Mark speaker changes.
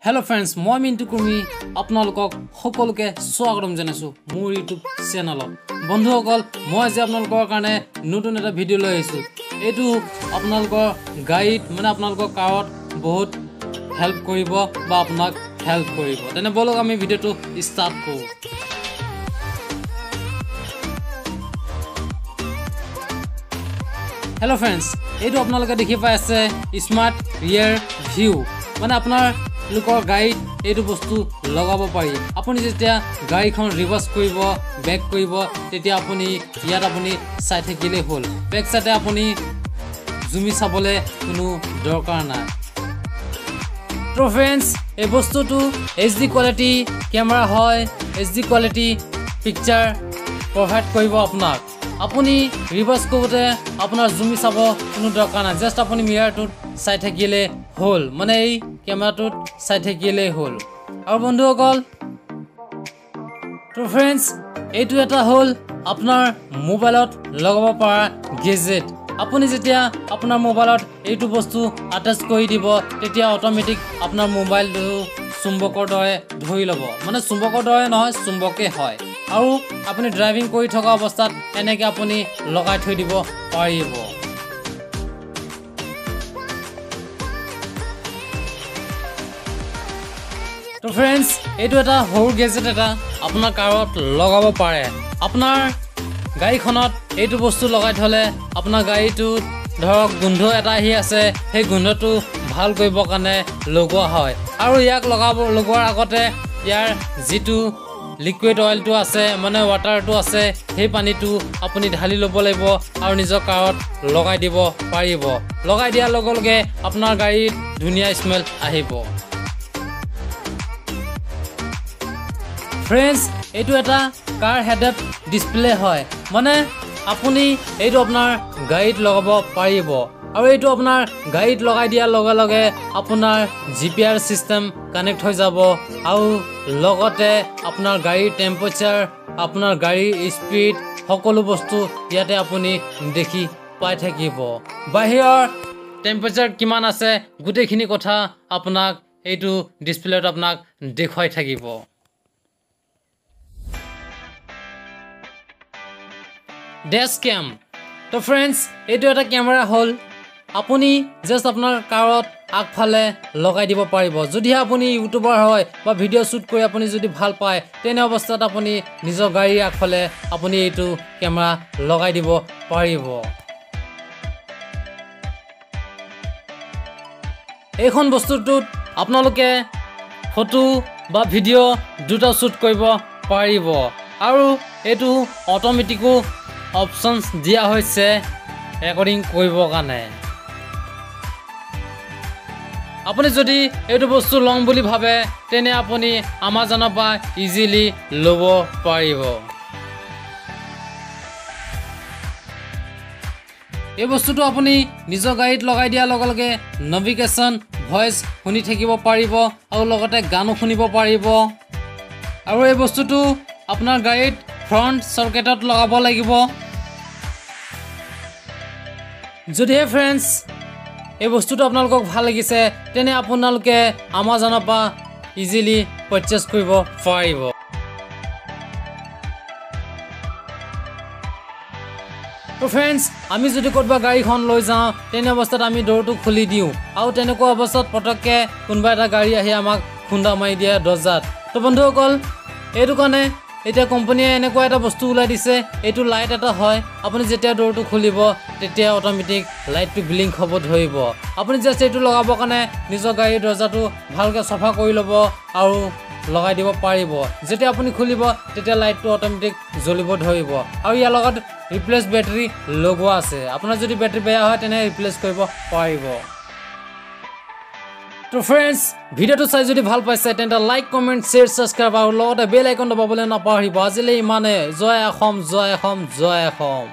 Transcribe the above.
Speaker 1: Hello friends, মই মিন্টু কুৰ্মী আপোনালোকক সকলোকে স্বাগতম জনাইছো মোৰ ইউটিউব চেনেলত। বন্ধুসকল, মই আজি আপোনালোকৰ কাৰণে নতুন এটা ভিডিও লৈ আহিছো। এটো আপোনালোকৰ গাইড মানে আপোনালোকৰ কাৰত বহুত হেল্প কৰিব বা আপোনাক হেল্প কৰিব। তেনে বলক আমি ভিডিওটো ষ্টাৰ্ট কৰো। Hello friends, এটো আপোনালোকে দেখি পাই আছে স্মাৰ্ট ৰিয়াৰ ভিউ মানে আপোনাৰ লোকৰ গাইড এইটো বস্তু লগাব পাৰি। আপুনি যেতিয়া গাড়ীখন ৰিভাৰ্স কৰিব বেক কৰিব তেতিয়া আপুনি ইয়াত আপুনি চাই থাকিলে হ'ল। বেক সাইডে আপুনি জুমি চাবলে কোনো দৰকাৰ নাই। তো ফ্ৰেন্ডস, এই বস্তুটো HD কোৱালিটি ক্যামেৰা হয়। HD কোৱালিটি পিকচাৰ প্ৰভাইড কৰিব আপোনাক। আপুনি ৰিভাৰ্স কৰোতে আপোনাৰ জুমি চাব কোনো দৰকাৰ নাই। জাস্ট আপুনি মিৰৰটোত চাই থাকিলে হ'ল, মানে এই ক্যামেৰাটোত চাই থাকিলে হ'ল। আৰু বন্ধুসকল, তো ফ্ৰেন্ডস, এইটো এটা হ'ল আপোনাৰ মোবাইলত লগাব পৰা গেজেট। আপুনি যেতিয়া আপোনাৰ মোবাইলত এইটো বস্তু আটাচ কৰি দিব তেতিয়া অটোমেটিক আপোনাৰ মোবাইলটো চুম্বকৰ দৰে ধৰি ল'ব। মানে চুম্বকৰ দৰে নহয়, চুম্বকে হয়। আৰু আপুনি ড্ৰাইভিং কৰি থকা অৱস্থাত এনেকৈ আপুনি লগাই থৈ দিব পাৰিব। তো ফ্ৰেন্ডস, এইটো এটা সৰু গেজেট এটা আপোনাৰ কাৰত লগাব পাৰে। আপোনাৰ গাড়ীখনত এইটো বস্তু লগাই থলে আপোনাৰ গাড়ীটোত ধৰক গোন্ধ এটা আহি আছে, সেই গোন্ধটো ভাল কৰিবৰ কাৰণে লগোৱা হয়। আৰু ইয়াক লগোৱাৰ আগতে ইয়াৰ যিটো লিকুইড অইলটো আছে মানে ৱাটাৰটো আছে সেই পানীটো আপুনি ঢালি ল'ব লাগিব আৰু নিজৰ কাৰত লগাই দিব পাৰিব। লগাই দিয়াৰ লগে লগে আপোনাৰ গাড়ীত ধুনীয়া স্মেল আহিব। ফ্ৰেন্ডস, এইটো এটা কাৰ হেড-আপ ডিসপ্লে হয়, মানে আপুনি এইটো আপোনাৰ গাড়ীত লগাব পাৰিব। আৰু এইটো আপোনাৰ গাড়ীত লগাই দিয়াৰ লগে লগে আপোনাৰ জিপিআৰ সিস্টেম কানেক্ট হৈ যাব আৰু লগতে আপোনাৰ গাড়ীৰ টেম্পাৰেচাৰ, আপোনাৰ গাড়ীৰ স্পীড সকলো বস্তু ইয়াতে আপুনি দেখি পাই থাকিব। বাহিৰৰ টেম্পাৰেচাৰ কিমান আছে গোটেইখিনি কথা আপোনাক এইটো ডিসপ্লেত আপোনাক দেখুৱাই থাকিব। ডেশ ক্যাম। তো ফ্ৰেন্ডস, এইটো এটা ক্যামেৰা হ'ল। আপুনি জাস্ট আপোনাৰ কাৰত আগফালে লগাই দিব পাৰিব। যদিহে আপুনি ইউটিউবাৰ হয় বা ভিডিঅ' শ্বুট কৰি আপুনি যদি ভাল পায় তেনে অৱস্থাত আপুনি নিজৰ গাড়ীৰ আগফালে আপুনি এইটো কেমেৰা লগাই দিব পাৰিব। এইখন বস্তুটোত আপোনালোকে ফটো বা ভিডিঅ' দুটা শ্বুট কৰিব পাৰিব। আৰু এইটো অটোমেটিকো অপশনস দিয়া হৈছে ৰেকৰ্ডিং কৰিবৰ কাৰণে। আপুনি যদি এইটো বস্তু লম বুলি ভাবে তেনে আপুনি আমাজনৰ পৰা ইজিলি ল'ব পাৰিব। এই বস্তুটো আপুনি নিজৰ গাড়ীত লগাই দিয়াৰ লগে লগে নেভিগেশ্যন ভইচ শুনি থাকিব পাৰিব আৰু লগতে গানো শুনিব পাৰিব। আৰু এই বস্তুটো আপোনাৰ গাড়ীত ফ্ৰণ্ট সকেটত লগাব লাগিব। যদিহে ফ্ৰেন্ডস এই বস্তুটো আপোনালোকক ভাল লাগিছে তেনে আপোনালোকে আমাজনৰ পৰা ইজিলি পাৰচেজ কৰিব পাৰিব। তো ফ্ৰেন্ডস, আমি যদি ক'ৰবাত গাড়ীখন লৈ যাওঁ তেনে অৱস্থাত আমি দৰটো খুলি দিওঁ আৰু তেনেকুৱা অৱস্থাত পটককৈ কোনোবা এটা গাড়ী আহি আমাক খুন্দা মাৰি দিয়ে দৰ্জাত। তো বন্ধুসকল, এইটো কাৰণে এতিয়া কোম্পানীয়ে এনেকুৱা এটা বস্তু ওলাই দিছে, এইটো লাইট এটা হয়। আপুনি যেতিয়া দৰটো খুলিব তেতিয়া অটোমেটিক লাইটটো ব্লিংক হ'ব ধৰিব। আপুনি জাষ্ট এইটো লগাবৰ কাৰণে নিজৰ গাড়ীৰ দৰ্জাটো ভালকৈ চফা কৰি ল'ব আৰু লগাই দিব পাৰিব। যেতিয়া আপুনি খুলিব তেতিয়া লাইটটো অটোমেটিক জ্বলিব ধৰিব। আৰু ইয়াৰ লগত ৰিপ্লেচ বেটাৰী লগোৱা আছে। আপোনাৰ যদি বেটাৰী বেয়া হয় তেনে ৰিপ্লেচ কৰিব পাৰিব। তো ফ্ৰেন্ডস, ভিডিওটো চাই যদি ভাল পাইছে তেন্তে লাইক কমেন্ট শ্বেয়াৰ ছাবস্ক্ৰাইব আৰু লগতে বেল আইকন দবাবলৈ নাপাহৰিব। আজিলৈ ইমানে। জয় অসম, জয় অসম, জয় অসম।